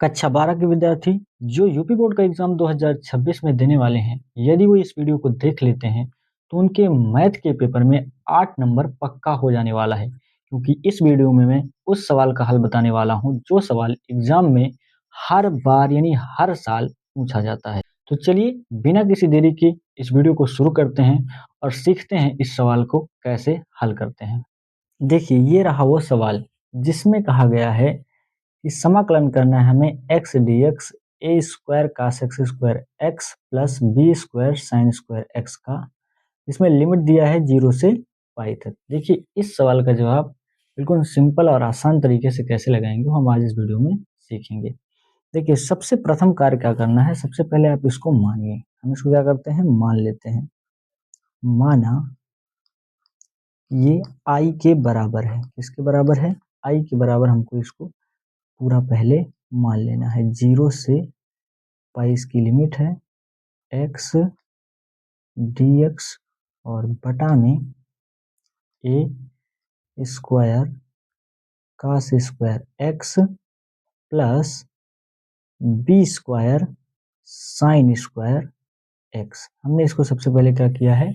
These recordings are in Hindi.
कक्षा 12 के विद्यार्थी जो यूपी बोर्ड का एग्जाम 2026 में देने वाले हैं, यदि वो इस वीडियो को देख लेते हैं तो उनके मैथ के पेपर में 8 नंबर पक्का हो जाने वाला है, क्योंकि इस वीडियो में मैं उस सवाल का हल बताने वाला हूं जो सवाल एग्जाम में हर बार यानी हर साल पूछा जाता है। तो चलिए बिना किसी देरी के इस वीडियो को शुरू करते हैं और सीखते हैं इस सवाल को कैसे हल करते हैं। देखिए, ये रहा वो सवाल जिसमें कहा गया है कि समाकलन करना है हमें x dx a square cos x square x plus b square sine square x का, इसमें लिमिट दिया है 0 से पाई तक। देखिए, इस सवाल का जवाब बिल्कुल सिंपल और आसान तरीके से कैसे लगाएंगे वो हम आज इस वीडियो में सीखेंगे। देखिए, सबसे प्रथम कार्य क्या करना है, सबसे पहले आप इसको मानिए। हम इसको क्या करते हैं, मान लेते हैं। माना ये i के बराबर है। किसके बराबर है? i के बराबर हमको इसको पूरा पहले मान लेना है। 0 से पाई इसकी लिमिट है x dx और बटा में a square cos square x plus b square sine square x। हमने इसको सबसे पहले क्या किया है,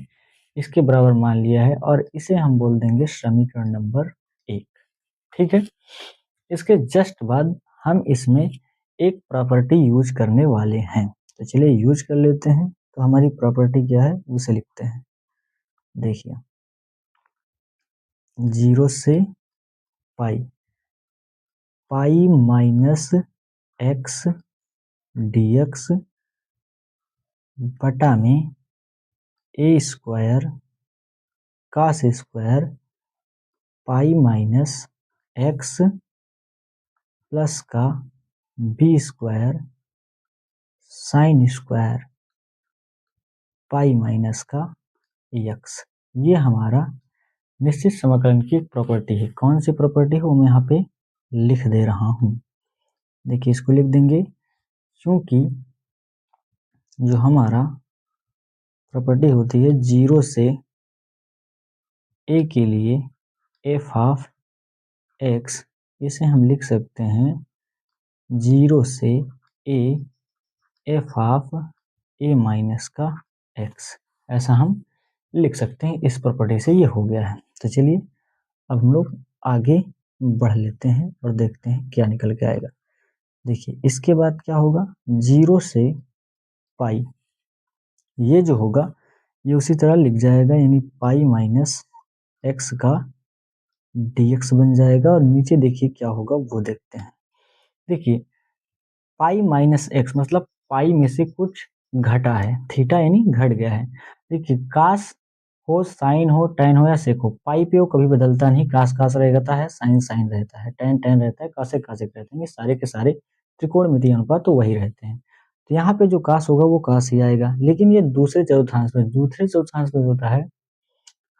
इसके बराबर मान लिया है और इसे हम बोल देंगे समीकरण नंबर 1। ठीक है, इसके जस्ट बाद हम इसमें एक प्रॉपर्टी यूज करने वाले हैं। तो चलिए यूज कर लेते हैं। तो हमारी प्रॉपर्टी क्या है उसे लिखते हैं। देखिए, 0 से पाई, पाई माइनस एक्स dx बटा में a square cos square pi minus x plus का b square sine square pi minus का x। ये हमारा निश्चित समाकलन की एक प्रॉपर्टी है। कौन सी प्रॉपर्टी है वो मैं यहाँ पे लिख दे रहा हूँ। देखिए, इसको लिख देंगे क्योंकि जो हमारा प्रॉपर्टी होती है 0 से a के लिए f ऑफ x, इसे हम लिख सकते हैं 0 से a f of a minus का x। ऐसा हम लिख सकते हैं। इस प्रॉपर्टी से ये हो गया है। तो चलिए अब हम लोग आगे बढ़ लेते हैं और देखते हैं क्या निकल के आएगा। देखिए, इसके बाद क्या होगा, 0 से पाई, ये जो होगा ये उसी तरह लिख जाएगा, यानी पाई माइनस एक्स का dx बन जाएगा। और नीचे देखिए क्या होगा वो देखते हैं। देखिए, पाई माइनस एक्स मतलब पाई में से कुछ घटा है, थीटा यानी घट गया है। देखिए, कास हो, साइन हो, टैन हो या सेक हो, पाई पे वो कभी बदलता नहीं। कास कास रहता है, साइन साइन रहता है, टैन टैन रहता है, कासेक कासेक रहते हैं। ये सारे के सारे त्रिकोणमितीय अनुपात तो वही रहते हैं। तो यहाँ पे जो कास होगा वो कास ही आएगा। लेकिन ये दूसरे चतुर्थांश में होता है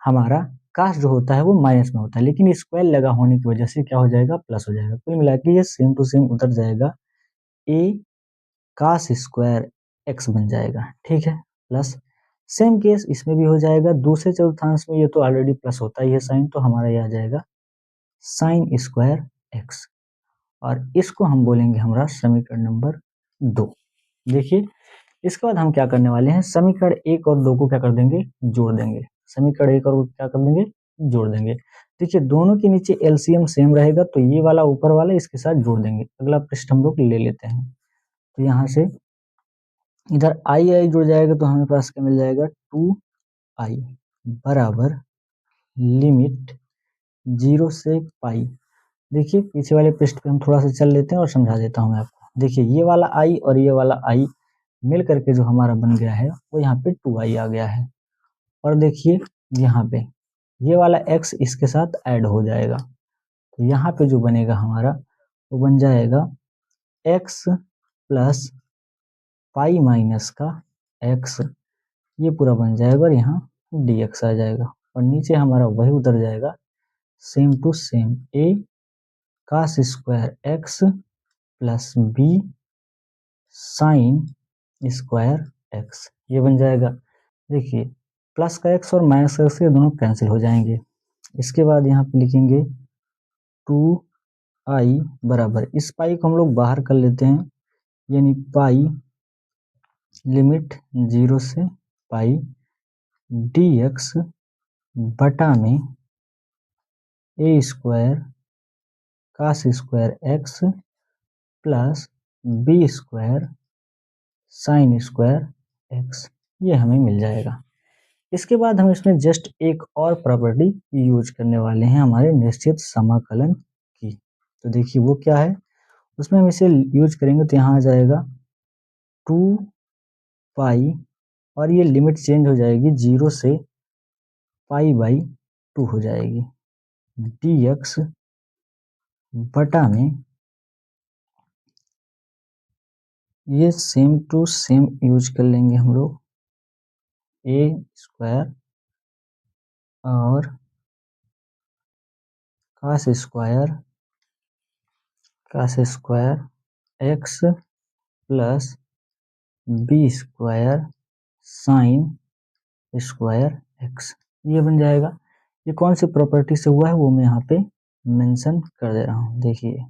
हमारा कास जो होता है वो माइनस में होता है, लेकिन स्क्वायर लगा होने की वजह से क्या हो जाएगा, प्लस हो जाएगा। कुल मिला के ये सेम टू सेम उतर जाएगा, a कास स्क्वायर x बन जाएगा। ठीक है, प्लस सेम केस इसमें भी हो जाएगा। दूसरे चतुर्थांश में ये तो ऑलरेडी प्लस होता ही है साइन, तो हमारा ये आ जाएगा साइन स्क्वायर x। और इसको हम बोलेंगे हमारा समीकरण नंबर 2। देखिए, इसके बाद हम क्या करने वाले हैं, समीकरण 1 और 2 को क्या कर देंगे, जोड़ देंगे। समीकरण 1 और क्या कर देंगे, जोड़ देंगे। देखिए, दोनों के नीचे एलसीएम सेम रहेगा, तो ये वाला ऊपर वाला इसके साथ जोड़ देंगे। अगला पृष्ठ हम लोग ले लेते हैं। तो यहाँ से इधर आई आई जुड़ जाएगा, तो हमें पास क्या मिल जाएगा, 2i बराबर लिमिट 0 से पाई। देखिए, पीछे वाले पृष्ठ पे हम थोड़ा सा चल लेते हैं और समझा देता हूँ मैं आपको। देखिए, ये वाला i और ये वाला i मिल करके जो हमारा बन गया है वो यहाँ पे 2i आ गया है। और देखिए यहाँ पे ये वाला x इसके साथ ऐड हो जाएगा, तो यहाँ पे जो बनेगा हमारा वो बन जाएगा x प्लस पाई माइनस का x। ये पूरा बन जाएगा और यहाँ dx आ जाएगा। और नीचे हमारा वही उतर जाएगा, same to same a cos square x plus b sine square x, ये बन जाएगा। देखिए, प्लस का x और माइनस का x ये दोनों कैंसिल हो जाएंगे। इसके बाद यहाँ पे लिखेंगे 2 आई बराबर, इस पाई को हम लोग बाहर कर लेते हैं, यानी पाई लिमिट 0 से पाई dx बटा में a square cos square x plus b square sine square x, ये हमें मिल जाएगा। इसके बाद हम इसमें जस्ट एक और प्रॉपर्टी यूज करने वाले हैं हमारे निश्चित समाकलन की। तो देखिए वो क्या है, उसमें हम इसे यूज करेंगे तो यहाँ आ जाएगा 2 पाई और ये लिमिट चेंज हो जाएगी 0 से पाई बाई 2 हो जाएगी dx बटा में ये सेम टू सेम यूज कर लेंगे हम लोग ए स्क्वायर और cos square x plus b square sine square x, ये बन जाएगा। ये कौन सी प्रॉपर्टी से हुआ है वो मैं यहाँ पे मेंशन कर दे रहा हूँ। देखिए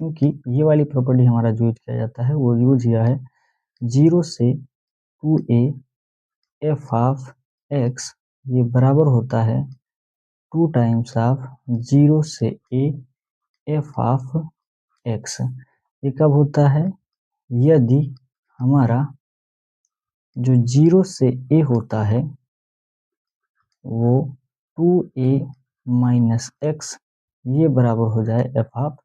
क्योंकि ये वाली प्रॉपर्टी हमारा जो यूज किया जाता है वो यूज किया है 0 से 2a एफ ऑफ एक्स, ये बराबर होता है 2 टाइम्स ऑफ 0 से a एफ ऑफ एक्स। ये कब होता है, यदि हमारा जो 0 से a होता है वो 2a माइनस एक्स, ये बराबर हो जाए एफ ऑफ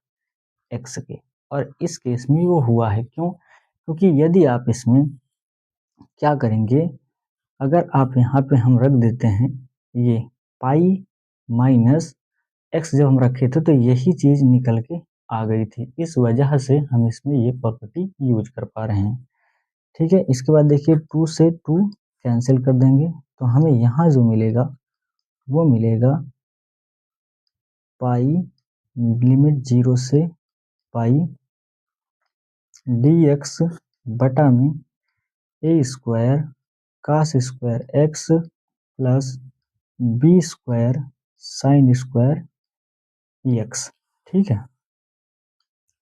एक्स के। और इस केस में वो हुआ है क्यों, क्योंकि यदि आप इसमें क्या करेंगे, अगर आप यहाँ पे हम रख देते हैं ये पाई माइनस एक्स, जब हम रखे थे तो यही चीज निकल के आ गई थी, इस वजह से हम इसमें ये प्रॉपर्टी यूज कर पा रहे हैं। ठीक है, इसके बाद देखिए 2 से 2 कैंसिल कर देंगे तो हमें यहाँ जो मिलेगा वो मिलेगा पाई लिमिट 0 से पाई dx बटा में a square cos square x plus b square sine square x. ठीक है,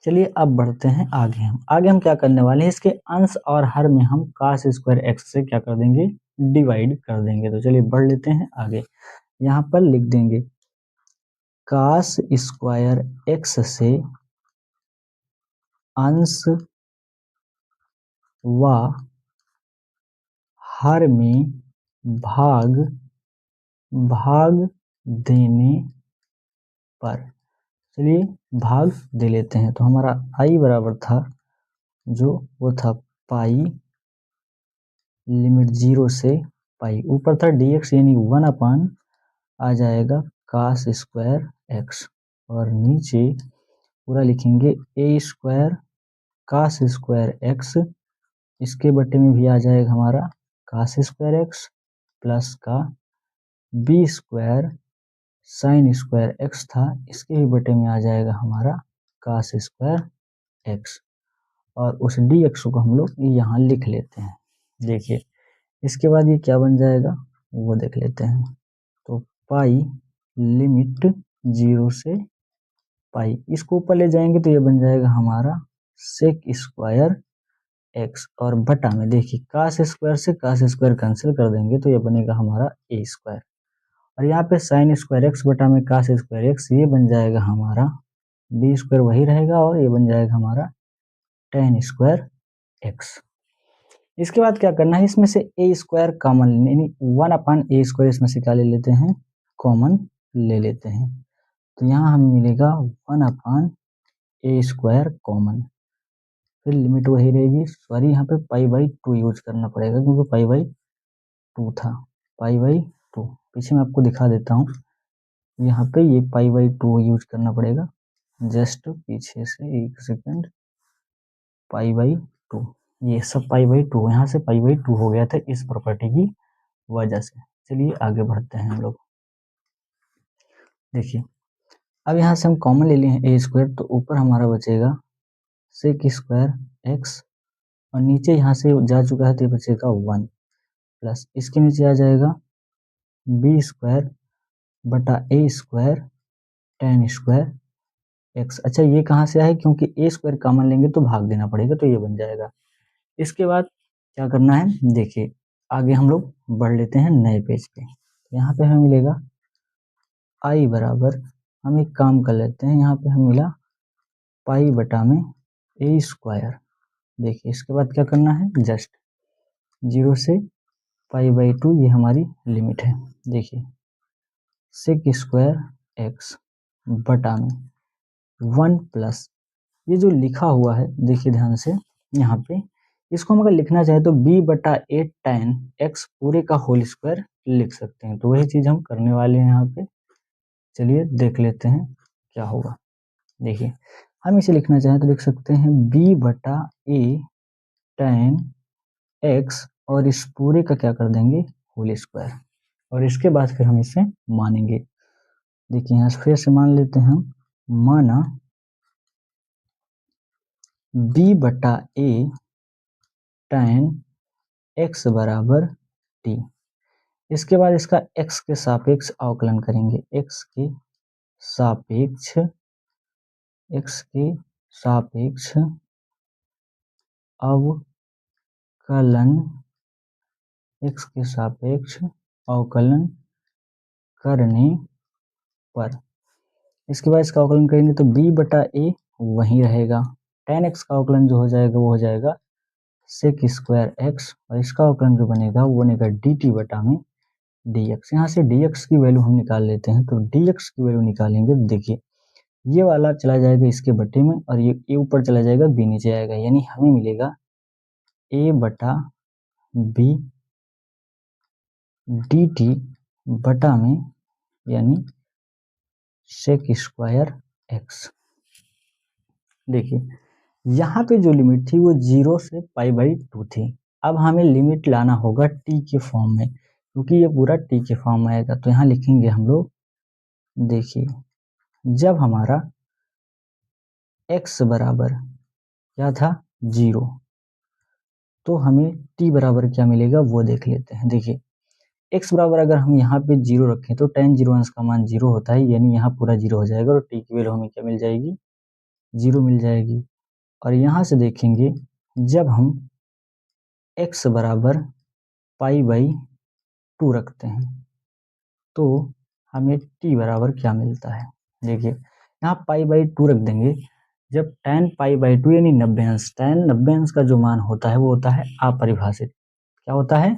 चलिए अब बढ़ते हैं आगे। हम क्या करने वाले हैं, इसके अंश और हर में हम कास स्क्वायर एक्स से क्या कर देंगे, डिवाइड कर देंगे। तो चलिए बढ़ लेते हैं आगे, यहाँ पर लिख देंगे कास स्क्वायर एक्स से अंश व हर में भाग देने पर, चलिए भाग दे लेते हैं। तो हमारा आई बराबर था जो वो था पाई लिमिट 0 से पाई, ऊपर था dx यानी 1 अपान आ जाएगा कास स्क्वायर एक्स, और नीचे पूरा लिखेंगे a square cos square x, इसके बटे में भी आ जाएगा हमारा कास स्क्वायर एक्स प्लस का b square sine square x था, इसके भी बटे में आ जाएगा हमारा कास स्क्वायर एक्स, और उस डी एक्स को हम लोग यहाँ लिख लेते हैं। देखिए इसके बाद ये क्या बन जाएगा वो देख लेते हैं। तो पाई लिमिट 0 से पाई, इसको ऊपर ले जाएंगे तो ये बन जाएगा हमारा सेक स्क्वायर एक्स, और बटा में देखिए कास स्क्वायर से कास स्क्वायर कैंसिल कर देंगे तो ये बनेगा हमारा ए स्क्वायर, और यहाँ पे साइन स्क्वायर एक्स बटा में कास स्क्वायर एक्स, ये बन जाएगा हमारा बी स्क्वायर वही रहेगा, और ये बन जाएगा हमारा टेन स्क्वायर एक्स। इसके बाद क्या करना है, इसमें से ए स्क्वायर कॉमन यानी 1 अपान ए स्क्वायर इसमें से क्या ले लेते हैं, कॉमन ले लेते हैं। तो यहाँ हमें मिलेगा 1 अपान ए स्क्वायर कॉमन, फिर लिमिट वही रहेगी, सॉरी यहाँ पे पाई बाई 2 यूज करना पड़ेगा क्योंकि पाई बाई 2 था, पाई बाई 2 पीछे मैं आपको दिखा देता हूँ, यहाँ पे ये पाई बाई 2 यूज करना पड़ेगा, जस्ट पीछे से एक सेकंड, पाई बाई 2, ये सब पाई बाई 2 यहाँ से पाई बाई 2 हो गया था इस प्रॉपर्टी की वजह से। चलिए आगे बढ़ते हैं हम लोग। देखिए अब यहाँ से हम कॉमन ले लिए हैं ए स्क्वायर, तो ऊपर हमारा बचेगा सेक स्क्वायर एक्स, और नीचे यहाँ से जा चुका है तो ये बचेगा 1 प्लस इसके नीचे आ जाएगा बी स्क्वायर बटा ए स्क्वायर टेन स्क्वायर एक्स। अच्छा ये कहाँ से आए, क्योंकि ए स्क्वायर कॉमन लेंगे तो भाग देना पड़ेगा, तो ये बन जाएगा। इसके बाद क्या करना है, देखिए आगे हम लोग बढ़ लेते हैं नए पेज पे। यहाँ पे हमें मिलेगा आई बराबर, हम एक काम कर लेते हैं, यहाँ पे हमें मिला पाई बटा में ए स्क्वायर। देखिए इसके बाद क्या करना है, जस्ट 0 से पाई/2 ये हमारी लिमिट है। देखिए सेक स्क्वायर एक्स बटा में 1 प्लस ये जो लिखा हुआ है, देखिए ध्यान से यहाँ पे, इसको हम अगर लिखना चाहे तो b/8 tan x पूरे का होल स्क्वायर लिख सकते हैं। तो वही चीज हम करने वाले हैं यहाँ पे। चलिए देख लेते हैं क्या होगा। देखिए हम इसे लिखना चाहें तो लिख सकते हैं b/a tan x और इस पूरे का क्या कर देंगे, होल स्क्वायर, और इसके बाद फिर हम इसे मानेंगे। देखिए यहाँ फिर से मान लेते हैं हम, माना b/a tan x बराबर t। इसके बाद इसका x के सापेक्ष अवकलन करेंगे, सापेक्ष x के सापेक्ष अवकलन, x के सापेक्ष अवकलन करने पर, इसके बाद इसका अवकलन करेंगे तो b/a वहीं रहेगा, tan x का अवकलन जो हो जाएगा वो हो जाएगा सेक स्क्वायर x, और इसका अवकलन जो बनेगा वो बनेगा dt बटा में dx। यहाँ से dx की वैल्यू हम निकाल लेते हैं, तो dx की वैल्यू निकालेंगे, देखिए ये वाला चला जाएगा इसके बटे में और ये a ऊपर चला जाएगा b नीचे आएगा, यानी हमें मिलेगा a बटा b dt बटा में यानी सेक स्क्वायर x। देखिए यहाँ पे जो लिमिट थी वो 0 से पाई/2 थी। अब हमें लिमिट लाना होगा t के फॉर्म में, क्योंकि ये पूरा t के फॉर्म में आएगा। तो यहाँ लिखेंगे हम लोग, देखिए जब हमारा x बराबर क्या था 0, तो हमें t बराबर क्या मिलेगा वो देख लेते हैं। देखिए x बराबर अगर हम यहाँ पे 0 रखें तो tan 0 अंश का मान 0 होता है, यानी यहाँ पूरा 0 हो जाएगा और t की वैल्यू हमें क्या मिल जाएगी, 0 मिल जाएगी। और यहाँ से देखेंगे जब हम x बराबर पाई/2 रखते हैं तो हमें t बराबर क्या मिलता है। देखिए यहाँ पाई/2 रख देंगे, जब tan पाई/2 यानी 90 अंश, tan 90 अंश का जो मान होता है वो होता है अपरिभाषित। क्या होता है,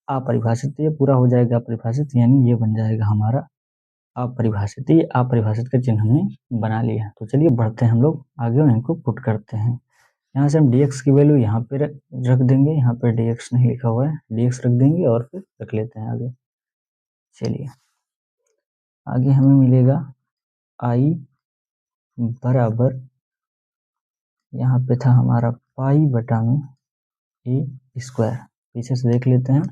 अपरिभाषित। ये पूरा हो जाएगा अपरिभाषित, यानी ये बन जाएगा हमारा अपरिभाषित। ये अपरिभाषित का चिन्ह हमने बना लिया है। तो चलिए बढ़ते हैं हम लोग आगे और इनको पुट करते हैं। यहाँ से हम dx की वैल्यू यहाँ पे रख देंगे, यहाँ पे dx नहीं लिखा हुआ है, dx रख देंगे और फिर रख लेते हैं आगे। चलिए आगे हमें मिलेगा i बराबर, यहाँ पे था हमारा पाई बटा में ए स्क्वायर, पीछे से देख लेते हैं,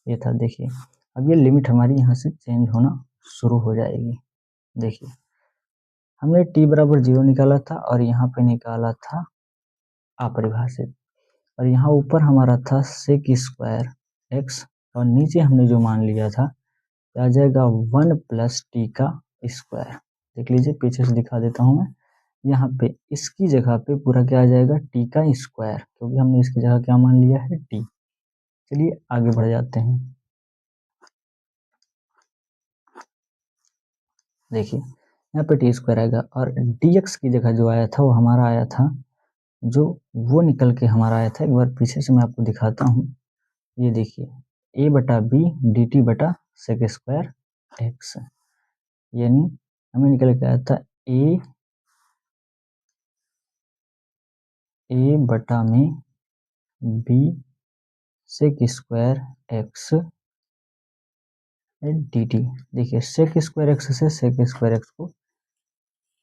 ये था। देखिए अब ये लिमिट हमारी यहाँ से चेंज होना शुरू हो जाएगी। देखिए हमने t बराबर 0 निकाला था और यहाँ पे निकाला था अपरिभाषित, और यहाँ ऊपर हमारा था सेक स्क्वायर x, और नीचे हमने जो मान लिया था आ जाएगा 1 प्लस टी का स्क्वायर। देख लीजिए पीछे से दिखा देता हूँ मैं, यहाँ पे इसकी जगह पे पूरा क्या आ जाएगा, टी का स्क्वायर, क्योंकि हमने इसकी जगह क्या मान लिया है, टी। चलिए आगे बढ़ जाते हैं। देखिए यहाँ पे टी स्क्वायर आएगा और dx की जगह जो आया था वो हमारा आया था, जो वो निकल के हमारा आया था, एक बार पीछे से मैं आपको दिखाता हूँ। ये देखिए a बटा बी डी टी बटा सेक स्क्वायर एक्स, यानी हमें निकल के आया था a बटा में b sec square x d t. देखिए सेक स्क्वायर एक्स से सेक स्क्वायर एक्स को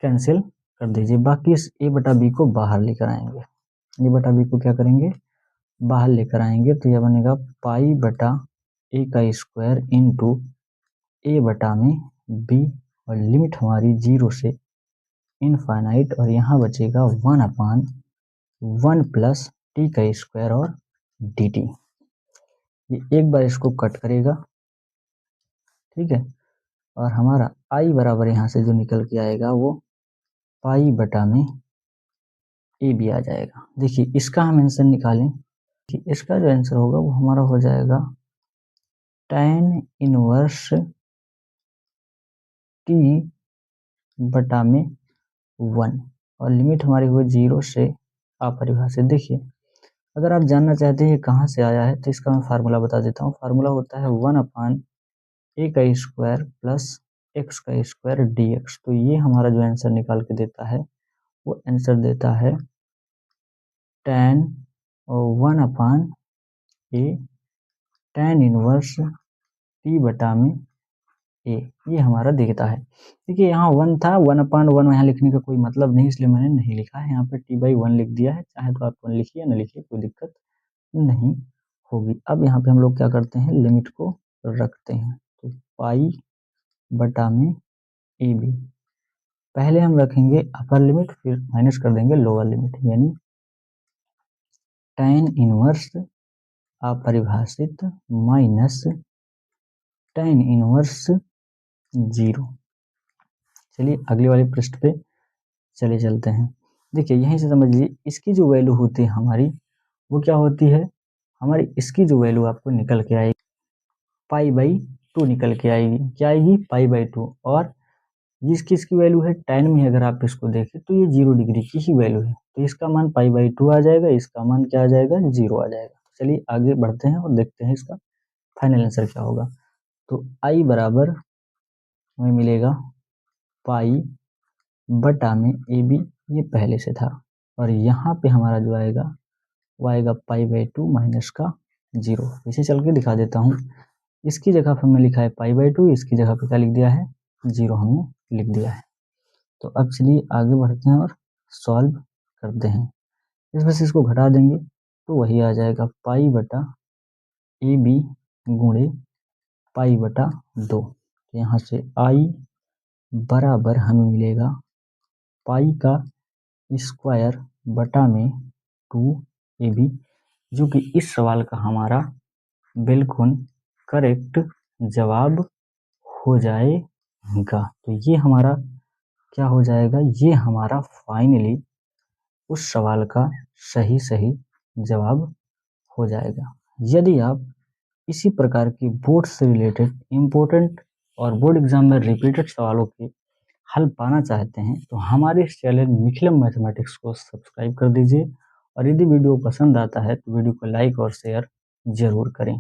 कैंसिल कर दीजिए, बाकी इस a बटा बी को बाहर लेकर आएंगे। a बटा बी को क्या करेंगे, बाहर लेकर आएंगे, तो यह बनेगा पाई बटा ए का स्क्वायर इंटू ए बटा में बी, और लिमिट हमारी 0 से इनफाइनाइट, और यहाँ बचेगा 1/1 प्लस टी का स्क्वायर और डी टी। ये एक बार इसको कट करेगा, ठीक है, और हमारा आई बराबर यहाँ से जो निकल के आएगा वो पाई बटा में ए बी आ जाएगा। देखिए इसका हम आंसर निकालें कि इसका जो आंसर होगा वो हमारा हो जाएगा tan इनवर्स टी बटा में 1 और लिमिट हमारी हुई 0 से अपरिभाषित। देखिए अगर आप जानना चाहते हैं कहाँ से आया है तो इसका मैं फार्मूला बता देता हूँ। फार्मूला होता है 1/a का स्क्वायर प्लस x का स्क्वायर dx। तो ये हमारा जो आंसर निकाल के देता है वो आंसर देता है tan 1/a tan inverse T बटा में ए, ये हमारा दिखता है। देखिए यहाँ 1 था, 1/1 यहाँ लिखने का कोई मतलब नहीं, इसलिए मैंने नहीं लिखा है, यहाँ पे t/1 लिख दिया है। चाहे तो आप 1 लिखिए ना लिखिए, कोई दिक्कत नहीं होगी। अब यहाँ पे हम लोग क्या करते हैं, लिमिट को रखते हैं। तो पाई बटा में ए बी, पहले हम रखेंगे अपर लिमिट, फिर माइनस कर देंगे लोअर लिमिट, यानी tan इनवर्स अपरिभाषित माइनस tan इनवर्स 0। चलिए अगले वाले पृष्ठ पे चले चलते हैं। देखिए यहीं से समझ लीजिए इसकी जो वैल्यू होती है हमारी, वो क्या होती है हमारी, इसकी जो वैल्यू आपको निकल के आएगी π/2 निकल के आएगी। क्या आएगी, π/2। और जिसकी इसकी वैल्यू है tan में, अगर आप इसको देखें तो ये 0 डिग्री की ही वैल्यू है, तो इसका मान π/2 आ जाएगा, इसका मान क्या आ जाएगा, 0 आ जाएगा। चलिए आगे बढ़ते हैं और देखते हैं इसका फाइनल आंसर क्या होगा। तो i बराबर हमें मिलेगा पाई बटा में ए बी, ये पहले से था, और यहाँ पे हमारा जो आएगा वो आएगा π/2 माइनस का 0। इसे चल के दिखा देता हूँ। इसकी जगह पर हमने लिखा है π/2, इसकी जगह पे क्या लिख दिया है, 0 हमने लिख दिया है। तो अब चलिए आगे बढ़ते हैं और सॉल्व करते हैं। इसमें से इसको घटा देंगे तो वही आ जाएगा पाई बटा ए बी गुणे π/2। यहाँ से आई बराबर हमें मिलेगा पाई का स्क्वायर बटा में 2ab, जो कि इस सवाल का हमारा बिल्कुल करेक्ट जवाब हो जाएगा। तो ये हमारा क्या हो जाएगा, ये हमारा फाइनली उस सवाल का सही जवाब हो जाएगा। यदि आप इसी प्रकार के बोर्ड से रिलेटेड इम्पोर्टेंट और बोर्ड एग्जाम में रिपीटेड सवालों के हल पाना चाहते हैं तो हमारे इस चैनल निखिलम मैथमेटिक्स को सब्सक्राइब कर दीजिए, और यदि वीडियो पसंद आता है तो वीडियो को लाइक और शेयर जरूर करें।